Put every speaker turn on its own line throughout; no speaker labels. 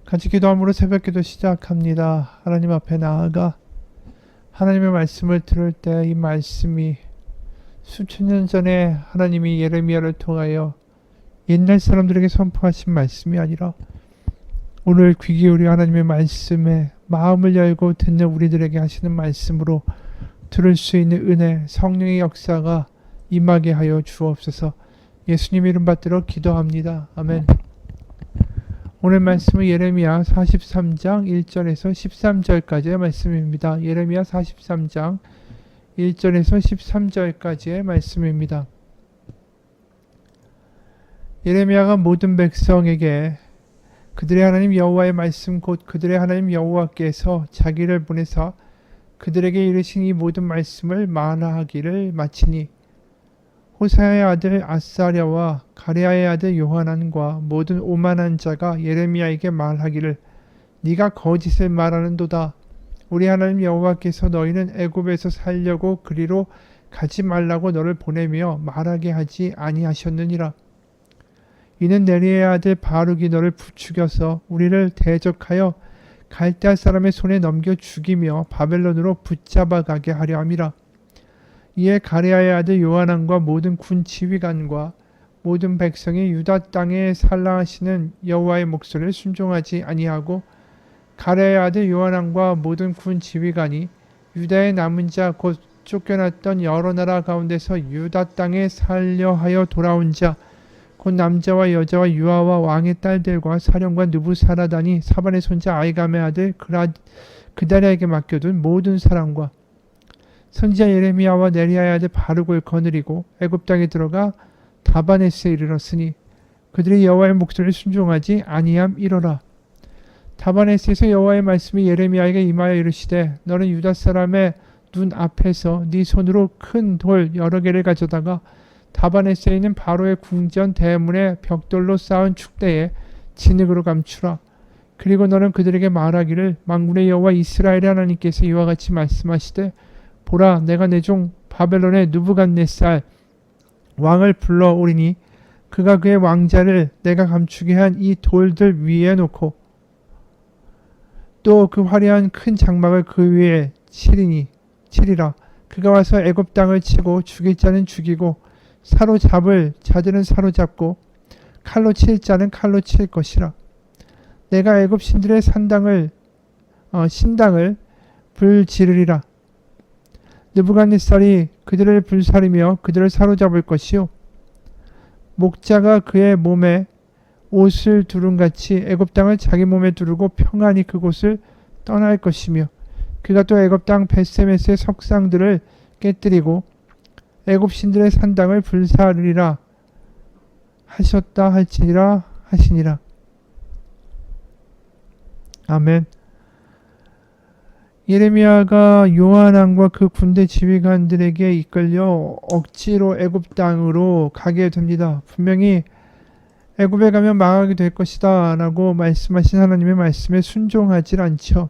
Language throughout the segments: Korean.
같이 기도함으로 새벽기도 시작합니다. 하나님 앞에 나아가 하나님의 말씀을 들을 때 이 말씀이 수천 년 전에 하나님이 예레미야를 통하여 옛날 사람들에게 선포하신 말씀이 아니라 오늘 귀 기울여 하나님의 말씀에 마음을 열고 듣는 우리들에게 하시는 말씀으로 들을 수 있는 은혜, 성령의 역사가 임하게 하여 주옵소서. 예수님 이름 받들어 기도합니다. 아멘. 오늘 말씀은 예레미야 43장 1절에서 13절까지의 말씀입니다. 예레미야 43장 1절에서 13절까지의 말씀입니다. 예레미야가 모든 백성에게 그들의 하나님 여호와의 말씀 곧 그들의 하나님 여호와께서 자기를 보내사 그들에게 이르신 이 모든 말씀을 말하기를 마치니 호사야의 아들 아사랴와 가랴의 아들 요하난과 모든 오만한 자가 예레미야에게 말하기를 네가 거짓을 말하는도다. 우리 하나님 여호와께서 너희는 애굽에서 살려고 그리로 가지 말라고 너를 보내며 말하게 하지 아니하셨느니라. 이는 네리의 아들 바룩이 너를 부추겨서 우리를 대적하여 갈대아 사람의 손에 넘겨 죽이며 바벨론으로 붙잡아 가게 하려 함이라. 이에 가랴의 아들 요하난과 모든 군 지휘관과 모든 백성이 유다 땅에 살라하시는 여호와의 목소리를 순종하지 아니하고 가랴의 아들 요하난과 모든 군 지휘관이 유다의 남은 자 곧 쫓겨났던 여러 나라 가운데서 유다 땅에 살려 하여 돌아온 자 곧 남자와 여자와 유아와 왕의 딸들과 사령관 느부사라단이 사반의 손자 아이감의 아들 그다랴에게 맡겨둔 모든 사람과 선지자 예레미야와 네리야의 아들 바룩을 거느리고 애굽 땅에 들어가 다바네스에 이르렀으니 그들이 여호와의 목소리를 순종하지 아니함이로라. 다바네스에서 여호와의 말씀이 예레미야에게 임하여 이르시되 너는 유다 사람의 눈 앞에서 네 손으로 큰 돌 여러 개를 가져다가 다바네스에 있는 바로의 궁전 대문에 벽돌로 쌓은 축대에 진흙으로 감추라. 그리고 너는 그들에게 말하기를 만군의 여호와 이스라엘의 하나님께서 이와 같이 말씀하시되 보라 내가 내 종 바벨론의 느부갓네살 왕을 불러오리니 그가 그의 왕자를 내가 감추게 한 이 돌들 위에 놓고 또 그 화려한 큰 장막을 그 위에 치리라. 그가 와서 애굽 땅을 치고 죽일 자는 죽이고 사로잡을 자들은 사로잡고 칼로 칠 자는 칼로 칠 것이라. 내가 애굽 신들의 신당을 불지르리라. 느부갓네살이 그들을 불사르며 그들을 사로잡을 것이요 목자가 그의 몸에 옷을 두른같이 애굽 땅을 자기 몸에 두르고 평안히 그곳을 떠날 것이며 그가 또 애굽 땅 벳세메스의 석상들을 깨뜨리고 애굽 신들의 산당을 불사르리라 하셨다 할지니라 하시니라. 아멘. 예레미야가 요하난과 그 군대 지휘관들에게 이끌려 억지로 애굽 땅으로 가게 됩니다. 분명히 애굽에 가면 망하게 될 것이다 라고 말씀하신 하나님의 말씀에 순종하지 않죠.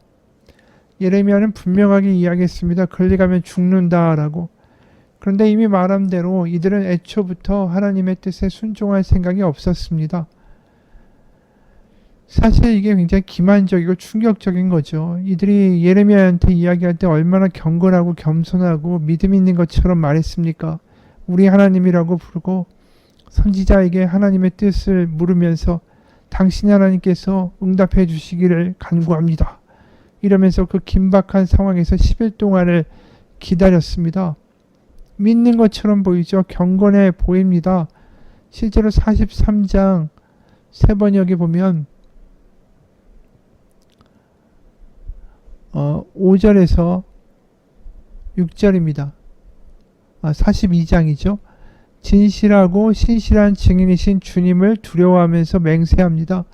예레미야는 분명하게 이야기했습니다. 걸리 가면 죽는다 라고. 그런데 이미 말한 대로 이들은 애초부터 하나님의 뜻에 순종할 생각이 없었습니다. 사실 이게 굉장히 기만적이고 충격적인 거죠. 이들이 예레미야한테 이야기할 때 얼마나 경건하고 겸손하고 믿음 있는 것처럼 말했습니까? 우리 하나님이라고 부르고 선지자에게 하나님의 뜻을 물으면서 당신 하나님께서 응답해 주시기를 간구합니다. 이러면서 그 긴박한 상황에서 10일 동안을 기다렸습니다. 믿는 것처럼 보이죠. 경건해 보입니다. 실제로 43장 세번역에 보면 5절에서 6절입니다. 42장이죠. 진실하고 신실한 증인이신 주님을 두려워하면서 맹세합니다.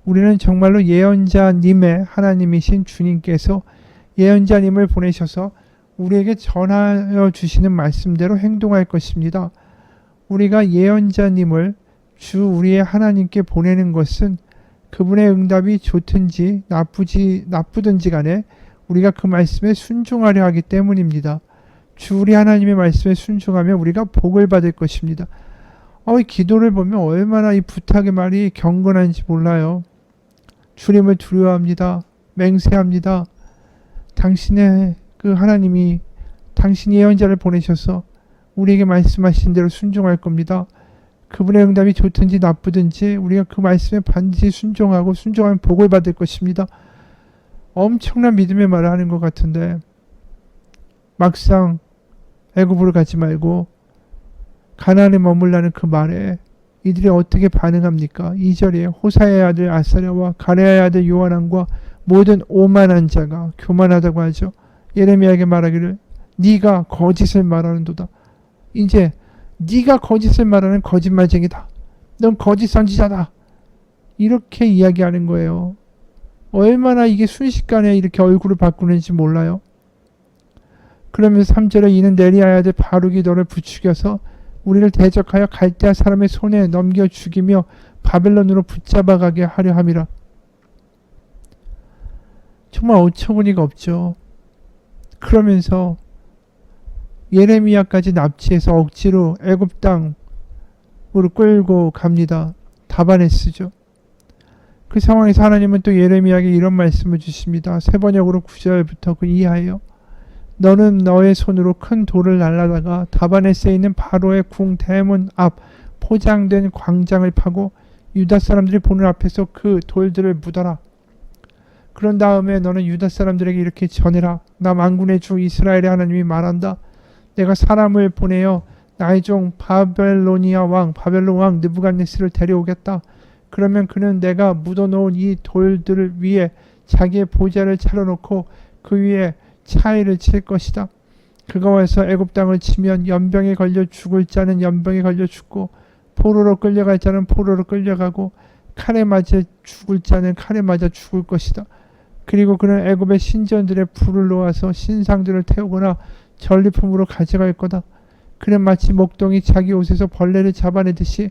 우리는 정말로 예언자님의 하나님이신 주님께서 예언자님을 보내셔서 우리에게 전하여 주시는 말씀대로 행동할 것입니다. 우리가 예언자님을 주 우리의 하나님께 보내는 것은 그분의 응답이 좋든지 나쁘든지 간에 우리가 그 말씀에 순종하려 하기 때문입니다. 주 우리 하나님의 말씀에 순종하면 우리가 복을 받을 것입니다. 이 기도를 보면 얼마나 이 부탁의 말이 경건한지 몰라요. 주님을 두려워합니다. 맹세합니다. 당신의 그 하나님이 당신이 예언자를 보내셔서 우리에게 말씀하신 대로 순종할 겁니다. 그분의 응답이 좋든지 나쁘든지 우리가 그 말씀에 반드시 순종하고 순종하면 복을 받을 것입니다. 엄청난 믿음의 말을 하는 것 같은데 막상 애굽으로 가지 말고 가나안에 머물라는 그 말에 이들이 어떻게 반응합니까? 2절에 호사의 아들 아사랴와 가레아의 아들 요하난과 모든 오만한 자가 교만하다고 하죠. 예레미야에게 말하기를 네가 거짓을 말하는도다. 이제 네가 거짓을 말하는 거짓말쟁이다. 넌 거짓 선지자다. 이렇게 이야기하는 거예요. 얼마나 이게 순식간에 이렇게 얼굴을 바꾸는지 몰라요. 그러면서 3절에 이는 네리아의 아들 바룩이 너를 부추겨서 우리를 대적하여 갈대아 사람의 손에 넘겨 죽이며 바벨론으로 붙잡아가게 하려 함이라. 정말 어처구니가 없죠. 그러면서 예레미야까지 납치해서 억지로 애굽 땅으로 끌고 갑니다. 다바네스죠. 그 상황에서 하나님은 또 예레미야에게 이런 말씀을 주십니다. 세번역으로 9절부터 그 이하예요. 너는 너의 손으로 큰 돌을 날라다가 다바네스에 있는 바로의 궁 대문 앞 포장된 광장을 파고 유다 사람들이 보는 앞에서 그 돌들을 묻어라. 그런 다음에 너는 유다 사람들에게 이렇게 전해라. 나 만군의 주 이스라엘의 하나님이 말한다. 내가 사람을 보내어 나의 종 바벨론 왕 느부갓네스를 데려오겠다. 그러면 그는 내가 묻어놓은 이 돌들 위에 자기의 보좌를 차려놓고 그 위에 차이를 칠 것이다. 그가 와서 애굽 땅을 치면 연병에 걸려 죽을 자는 연병에 걸려 죽고 포로로 끌려갈 자는 포로로 끌려가고 칼에 맞아 죽을 자는 칼에 맞아 죽을 것이다. 그리고 그는 애굽의 신전들의 불을 놓아서 신상들을 태우거나 전리품으로 가져갈 거다. 그는 마치 목동이 자기 옷에서 벌레를 잡아내듯이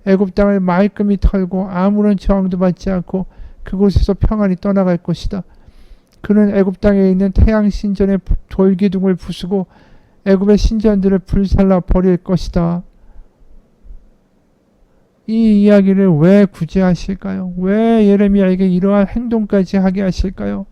애굽 땅을 말끔히 털고 아무런 저항도 받지 않고 그곳에서 평안히 떠나갈 것이다. 그는 애굽 땅에 있는 태양 신전의 돌기둥을 부수고 애굽의 신전들을 불살라 버릴 것이다. 이 이야기를 왜 굳이 하실까요? 왜 예레미야에게 이러한 행동까지 하게 하실까요?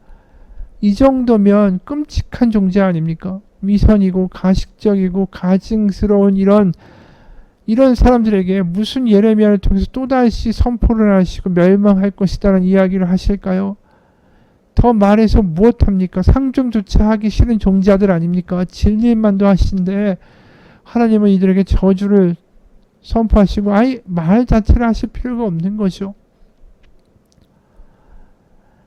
이 정도면 끔찍한 존재 아닙니까? 위선이고 가식적이고 가증스러운 이런 사람들에게 무슨 예레미야를 통해서 또다시 선포를 하시고 멸망할 것이다라는 이야기를 하실까요? 더 말해서 무엇합니까? 상종조차 하기 싫은 종자들 아닙니까? 진리만도 하신데 하나님은 이들에게 저주를 선포하시고 말 자체를 하실 필요가 없는 거죠.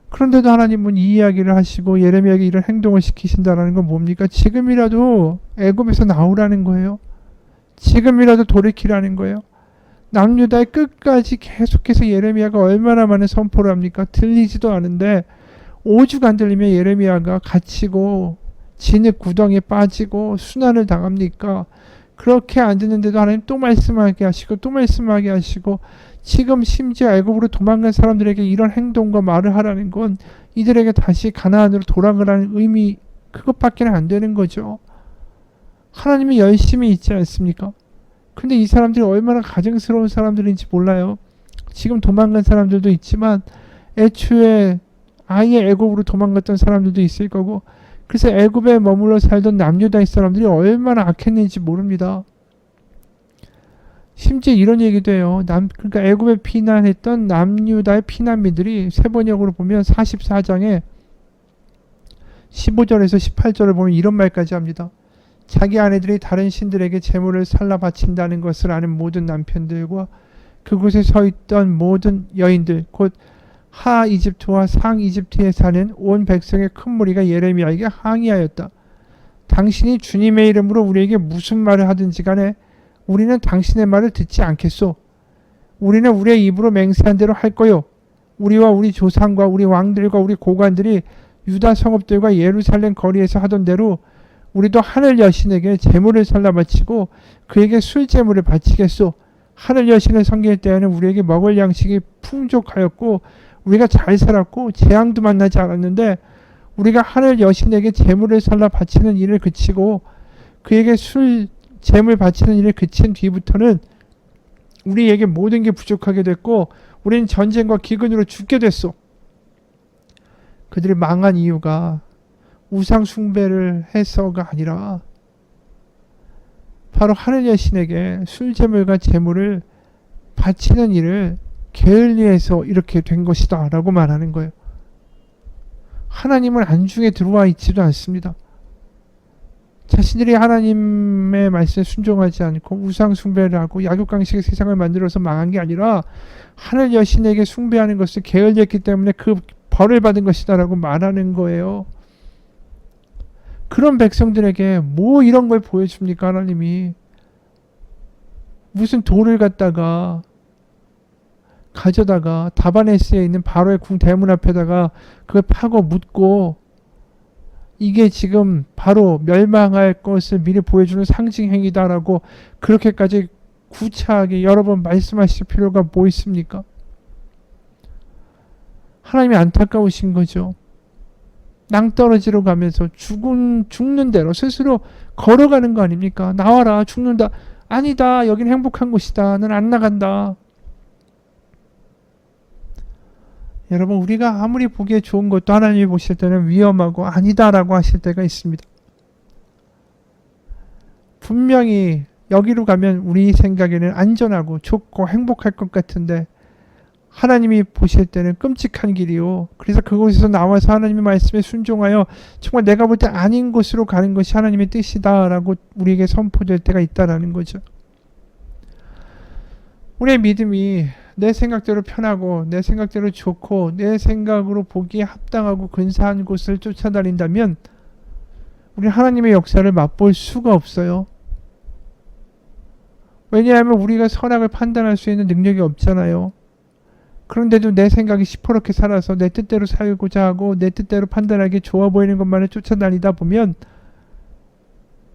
그런데도 하나님은 이 이야기를 하시고 예레미야에게 이런 행동을 시키신다는 건 뭡니까? 지금이라도 애굽에서 나오라는 거예요. 지금이라도 돌이키라는 거예요. 남유다의 끝까지 계속해서 예레미야가 얼마나 많은 선포를 합니까? 들리지도 않은데 오죽 안 들리면 예레미야가 갇히고 진흙 구덩이에 빠지고 순환을 당합니까? 그렇게 안 듣는데도 하나님 또 말씀하게 하시고 또 말씀하게 하시고 지금 심지어 애굽으로 도망간 사람들에게 이런 행동과 말을 하라는 건 이들에게 다시 가나안으로 돌아가라는 의미 그것밖에 안 되는 거죠. 하나님이 열심히 있지 않습니까? 근데 이 사람들이 얼마나 가증스러운 사람들인지 몰라요. 지금 도망간 사람들도 있지만 애초에 아예 애굽으로 도망갔던 사람들도 있을 거고 그래서 애굽에 머물러 살던 남유다의 사람들이 얼마나 악했는지 모릅니다. 심지어 이런 얘기도 해요. 그러니까 애굽에 피난했던 남유다의 피난민들이 세번역으로 보면 44장에 15절에서 18절을 보면 이런 말까지 합니다. 자기 아내들이 다른 신들에게 제물을 살라 바친다는 것을 아는 모든 남편들과 그곳에 서 있던 모든 여인들 곧 하 이집트와 상 이집트에 사는 온 백성의 큰 무리가 예레미야에게 항의하였다. 당신이 주님의 이름으로 우리에게 무슨 말을 하든지 간에 우리는 당신의 말을 듣지 않겠소. 우리는 우리의 입으로 맹세한 대로 할 거요. 우리와 우리 조상과 우리 왕들과 우리 고관들이 유다 성읍들과 예루살렘 거리에서 하던 대로 우리도 하늘 여신에게 제물을 살라 바치고 그에게 술 제물을 바치겠소. 하늘 여신을 섬길 때에는 우리에게 먹을 양식이 풍족하였고 우리가 잘 살았고 재앙도 만나지 않았는데 우리가 하늘 여신에게 제물을 살라 바치는 일을 그치고 그에게 술 제물 바치는 일을 그친 뒤부터는 우리에게 모든 게 부족하게 됐고 우리는 전쟁과 기근으로 죽게 됐소. 그들이 망한 이유가 우상 숭배를 해서가 아니라 바로 하늘 여신에게 술 제물과 제물을 바치는 일을 게을리해서 이렇게 된 것이다 라고 말하는 거예요. 하나님은 안중에 들어와 있지도 않습니다. 자신들이 하나님의 말씀에 순종하지 않고 우상 숭배를 하고 약육강식의 세상을 만들어서 망한 게 아니라 하늘 여신에게 숭배하는 것을 게을리했기 때문에 그 벌을 받은 것이다 라고 말하는 거예요. 그런 백성들에게 뭐 이런 걸 보여줍니까? 하나님이 무슨 돌을 갖다가 가져다가 다바네스에 있는 바로의 궁 대문 앞에다가 그걸 파고 묻고 이게 지금 바로 멸망할 것을 미리 보여주는 상징 행위다라고 그렇게까지 구차하게 여러 번 말씀하실 필요가 뭐 있습니까? 하나님이 안타까우신 거죠. 낭떠러지로 가면서 죽는 대로 스스로 걸어가는 거 아닙니까? 나와라, 죽는다. 아니다, 여긴 행복한 곳이다. 난 안 나간다. 여러분, 우리가 아무리 보기에 좋은 것도 하나님이 보실 때는 위험하고 아니다라고 하실 때가 있습니다. 분명히 여기로 가면 우리 생각에는 안전하고 좋고 행복할 것 같은데 하나님이 보실 때는 끔찍한 길이요. 그래서 그곳에서 나와서 하나님의 말씀에 순종하여 정말 내가 볼 때 아닌 곳으로 가는 것이 하나님의 뜻이다라고 우리에게 선포될 때가 있다라는 거죠. 우리의 믿음이 내 생각대로 편하고 내 생각대로 좋고 내 생각으로 보기에 합당하고 근사한 곳을 쫓아다닌다면 우리 하나님의 역사를 맛볼 수가 없어요. 왜냐하면 우리가 선악을 판단할 수 있는 능력이 없잖아요. 그런데도 내 생각이 시퍼렇게 살아서 내 뜻대로 살고자 하고 내 뜻대로 판단하기 좋아 보이는 것만을 쫓아다니다 보면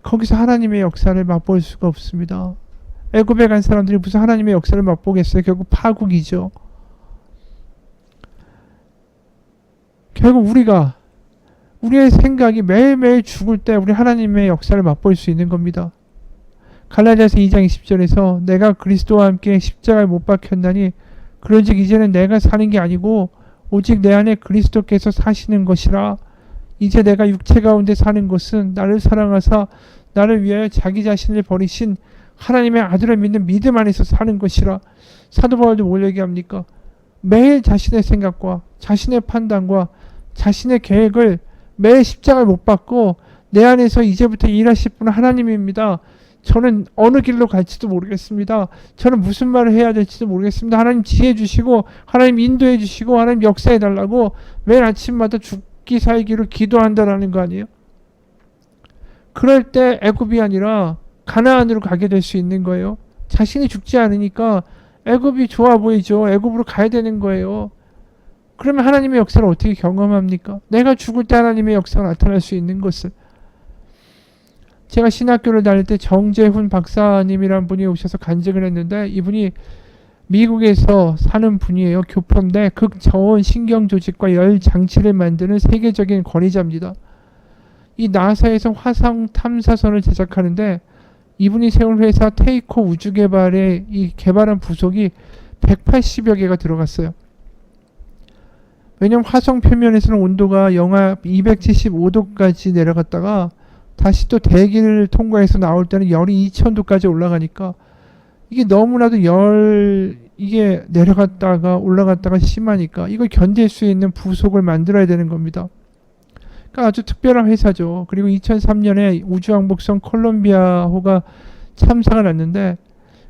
거기서 하나님의 역사를 맛볼 수가 없습니다. 애굽에 간 사람들이 무슨 하나님의 역사를 맛보겠어요? 결국 파국이죠. 결국 우리의 생각이 매일매일 죽을 때 우리 하나님의 역사를 맛볼 수 있는 겁니다. 갈라디아서 2장 20절에서 내가 그리스도와 함께 십자가에 못 박혔나니 그런즉 이제는 내가 사는 게 아니고 오직 내 안에 그리스도께서 사시는 것이라. 이제 내가 육체 가운데 사는 것은 나를 사랑하사 나를 위하여 자기 자신을 버리신 하나님의 아들을 믿는 믿음 안에서 사는 것이라. 사도 바울도 뭘 얘기합니까? 매일 자신의 생각과 자신의 판단과 자신의 계획을 매일 십자가를 못 받고 내 안에서 이제부터 일하실 분은 하나님입니다. 저는 어느 길로 갈지도 모르겠습니다. 저는 무슨 말을 해야 될지도 모르겠습니다. 하나님 지혜 주시고 하나님 인도해 주시고 하나님 역사해 달라고 매일 아침마다 죽기 살기를 기도한다라는 거 아니에요? 그럴 때 애굽이 아니라 가나안으로 가게 될 수 있는 거예요. 자신이 죽지 않으니까 애굽이 좋아 보이죠. 애굽으로 가야 되는 거예요. 그러면 하나님의 역사를 어떻게 경험합니까? 내가 죽을 때 하나님의 역사가 나타날 수 있는 것을. 제가 신학교를 다닐 때 정재훈 박사님이란 분이 오셔서 간증을 했는데 이분이 미국에서 사는 분이에요. 교포인데 극저온 신경조직과 열 장치를 만드는 세계적인 권위자입니다. 이 나사에서 화성 탐사선을 제작하는데 이분이 세운 회사 테이코 우주개발에 이 개발한 부속이 180여 개가 들어갔어요. 왜냐면 화성 표면에서는 온도가 영하 275도까지 내려갔다가 다시 또 대기를 통과해서 나올 때는 열이 2000도까지 올라가니까 이게 너무나도 이게 내려갔다가 올라갔다가 심하니까 이걸 견딜 수 있는 부속을 만들어야 되는 겁니다. 그러니까 아주 특별한 회사죠. 그리고 2003년에 우주왕복선 콜롬비아호가 참사가 났는데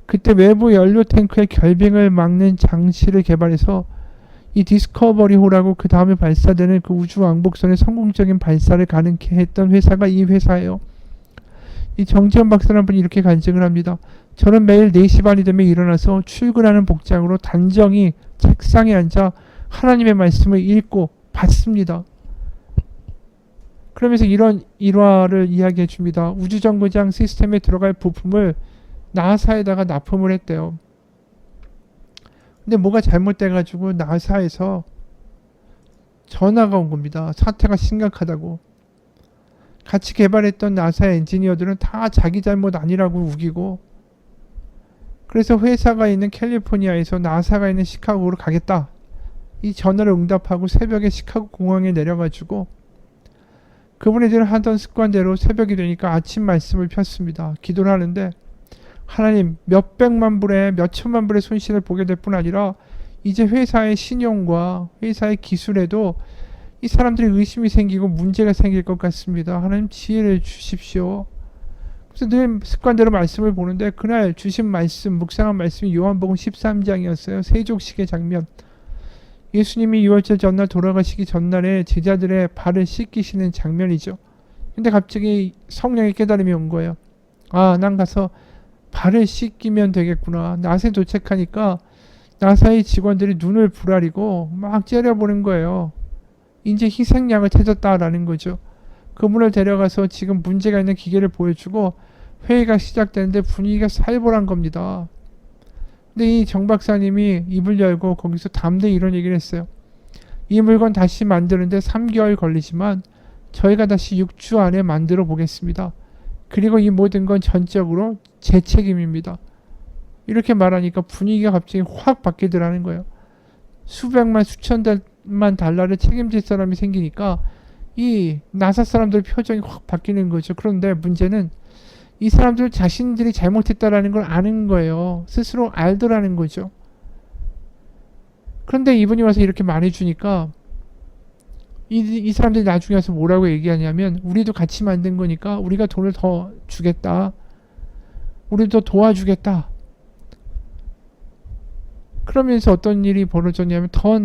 그때 외부 연료 탱크의 결빙을 막는 장치를 개발해서 이 디스커버리호라고 그 다음에 발사되는 그 우주왕복선의 성공적인 발사를 가능케 했던 회사가 이 회사예요. 이 정지현 박사라는 분이 이렇게 간증을 합니다. 저는 매일 4시 반이 되면 일어나서 출근하는 복장으로 단정히 책상에 앉아 하나님의 말씀을 읽고 받습니다. 그러면서 이런 일화를 이야기해 줍니다. 우주정거장 시스템에 들어갈 부품을 나사에다가 납품을 했대요. 근데 뭐가 잘못돼가지고 나사에서 전화가 온 겁니다. 사태가 심각하다고. 같이 개발했던 나사 엔지니어들은 다 자기 잘못 아니라고 우기고, 그래서 회사가 있는 캘리포니아에서 나사가 있는 시카고로 가겠다. 이 전화를 응답하고 새벽에 시카고 공항에 내려가지고 그분들이 하던 습관대로 새벽이 되니까 아침 말씀을 폈습니다. 기도를 하는데 하나님, 몇백만 불에 몇천만 불의 손실을 보게 될 뿐 아니라 이제 회사의 신용과 회사의 기술에도 이 사람들이 의심이 생기고 문제가 생길 것 같습니다. 하나님 지혜를 주십시오. 그래서 늘 습관대로 말씀을 보는데 그날 주신 말씀, 묵상한 말씀이 요한복음 13장이었어요. 세족식의 장면. 예수님이 6월절 전날 돌아가시기 전날에 제자들의 발을 씻기시는 장면이죠. 근데 갑자기 성령의 깨달음이 온 거예요. 아, 난 가서 발을 씻기면 되겠구나. 나사에 도착하니까 나사의 직원들이 눈을 부라리고 막 째려보는 거예요. 이제 희생양을 찾았다라는 거죠. 그분을 데려가서 지금 문제가 있는 기계를 보여주고 회의가 시작되는데 분위기가 살벌한 겁니다. 근데 이 정 박사님이 입을 열고 거기서 담대히 이런 얘기를 했어요. 이 물건 다시 만드는데 3개월 걸리지만 저희가 다시 6주 안에 만들어 보겠습니다. 그리고 이 모든 건 전적으로 제 책임입니다. 이렇게 말하니까 분위기가 갑자기 확 바뀌더라는 거예요. 수백만 수천만 달러를 책임질 사람이 생기니까 이 나사 사람들 표정이 확 바뀌는 거죠. 그런데 문제는 이 사람들 자신들이 잘못했다라는 걸 아는 거예요. 스스로 알더라는 거죠. 그런데 이분이 와서 이렇게 말해주니까 이 사람들이 나중에 와서 뭐라고 얘기하냐면 우리도 같이 만든 거니까 우리가 돈을 더 주겠다. 우리도 도와주겠다. 그러면서 어떤 일이 벌어졌냐면 더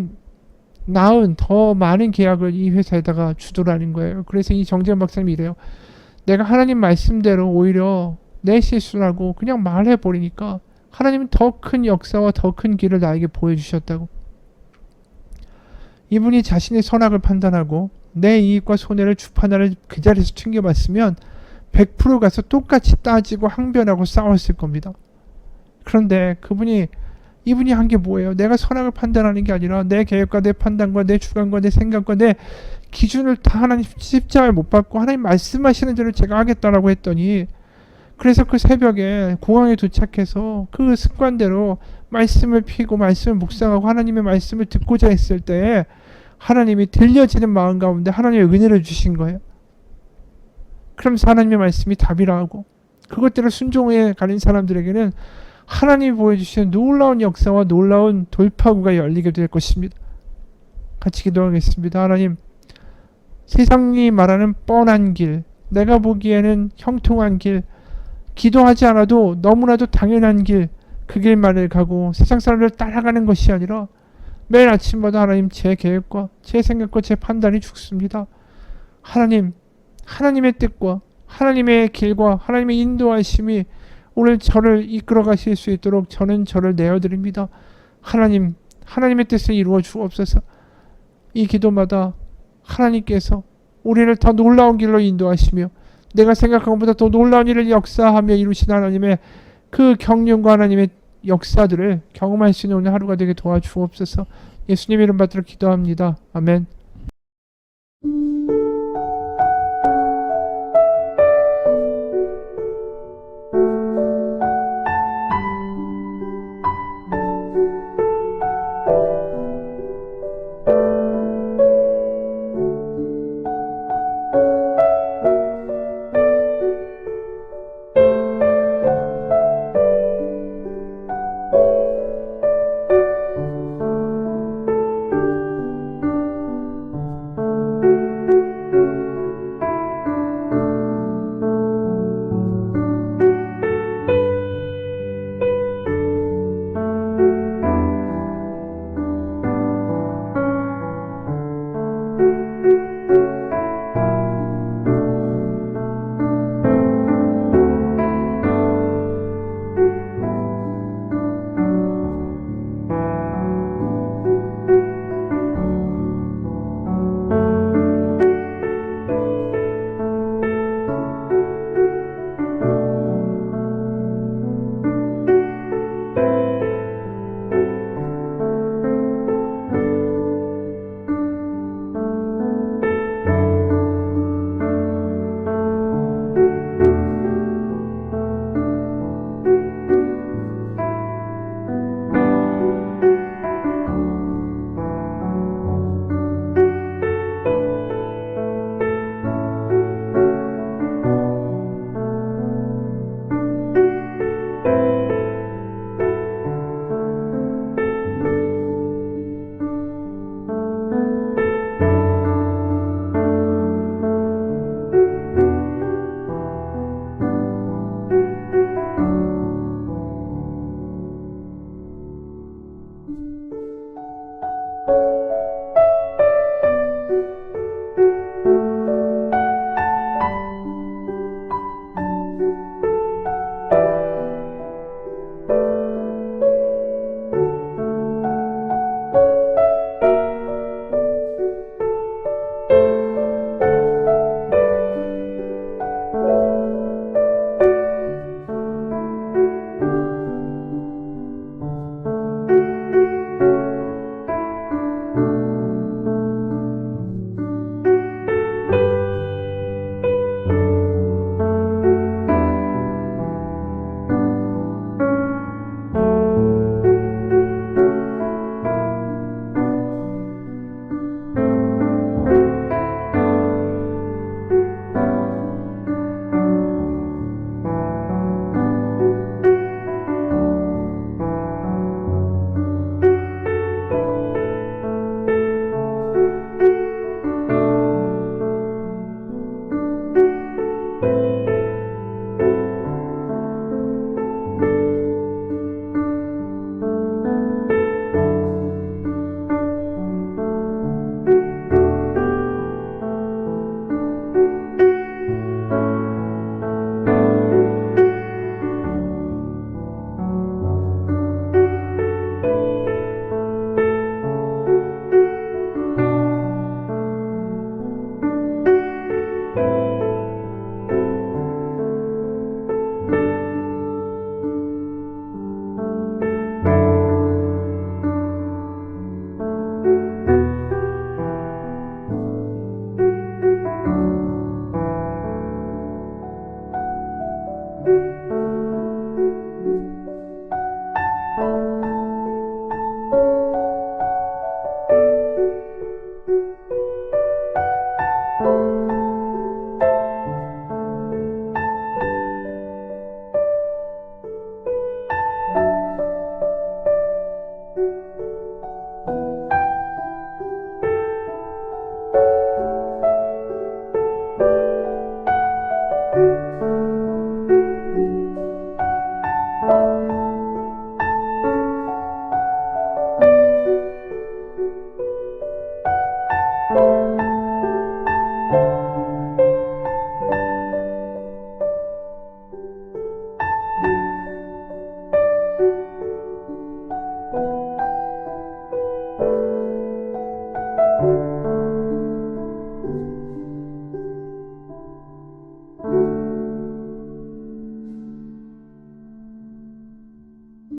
나은, 더 많은 계약을 이 회사에다가 주더라는 거예요. 그래서 이 정재현 박사님이 이래요. 내가 하나님 말씀대로 오히려 내 실수라고 그냥 말해버리니까 하나님은 더 큰 역사와 더 큰 길을 나에게 보여주셨다고. 이분이 자신의 선악을 판단하고 내 이익과 손해를 주판단을 그 자리에서 챙겨봤으면 100% 가서 똑같이 따지고 항변하고 싸웠을 겁니다. 그런데 이분이 한 게 뭐예요? 내가 선악을 판단하는 게 아니라 내 계획과 내 판단과 내 주관과 내 생각과 내 기준을 다 하나님 십자가에 못 박고 하나님 말씀하시는 대로 제가 하겠다라고 했더니, 그래서 그 새벽에 공항에 도착해서 그 습관대로 말씀을 피고 말씀을 묵상하고 하나님의 말씀을 듣고자 했을 때 하나님이 들려지는 마음 가운데 하나님의 은혜를 주신 거예요. 그러면서 하나님의 말씀이 답이라 하고 그것대로 순종해 가는 사람들에게는 하나님이 보여주시는 놀라운 역사와 놀라운 돌파구가 열리게 될 것입니다. 같이 기도하겠습니다. 하나님, 세상이 말하는 뻔한 길, 내가 보기에는 형통한 길, 기도하지 않아도 너무나도 당연한 길, 그 길만을 가고 세상 사람들 따라가는 것이 아니라 매일 아침마다 하나님 제 계획과 제 생각과 제 판단이 죽습니다. 하나님, 하나님의 뜻과 하나님의 길과 하나님의 인도하심이 오늘 저를 이끌어 가실 수 있도록 저를 내어드립니다. 하나님, 하나님의 뜻을 이루어 주옵소서. 이 기도마다 하나님께서 우리를 더 놀라운 길로 인도하시며 내가 생각한 것보다 더 놀라운 일을 역사하며 이루신 하나님의 그 경륜과 하나님의 역사들을 경험할 수 있는 오늘 하루가 되게 도와주옵소서. 예수님 이름 받들어 기도합니다. 아멘. 네.